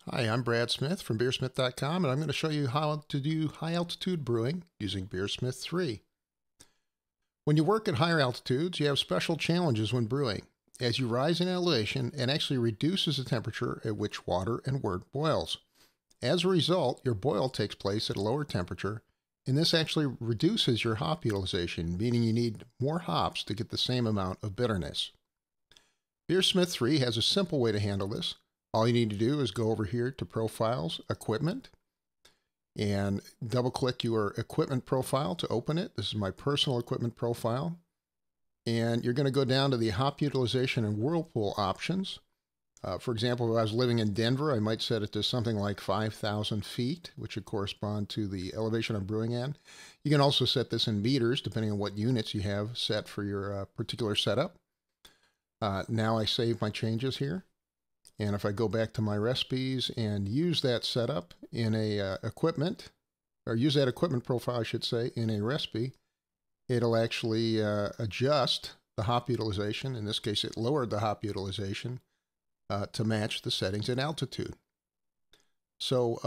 Hi, I'm Brad Smith from BeerSmith.com, and I'm going to show you how to do high altitude brewing using BeerSmith 3. When you work at higher altitudes, you have special challenges when brewing, as you rise in elevation and actually reduces the temperature at which water and wort boils. As a result, your boil takes place at a lower temperature, and this actually reduces your hop utilization, meaning you need more hops to get the same amount of bitterness. BeerSmith 3 has a simple way to handle this. All you need to do is go over here to Profiles, Equipment, and double-click your equipment profile to open it. This is my personal equipment profile. And you're going to go down to the hop utilization and whirlpool options. For example, if I was living in Denver, I might set it to something like 5,000 feet, which would correspond to the elevation I'm brewing at. You can also set this in meters, depending on what units you have set for your particular setup. Now I save my changes here. And if I go back to my recipes and use that setup in a equipment, or use that equipment profile, I should say, in a recipe, it'll actually adjust the hop utilization. In this case, it lowered the hop utilization to match the settings at altitude. So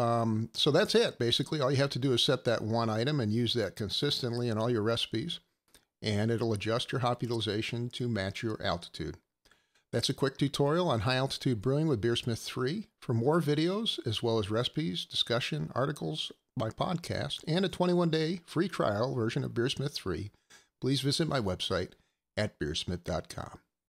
that's it. Basically, all you have to do is set that one item and use that consistently in all your recipes, and it'll adjust your hop utilization to match your altitude. That's a quick tutorial on high altitude brewing with BeerSmith 3. For more videos, as well as recipes, discussion, articles, my podcast, and a 21-day free trial version of BeerSmith 3, please visit my website at beersmith.com.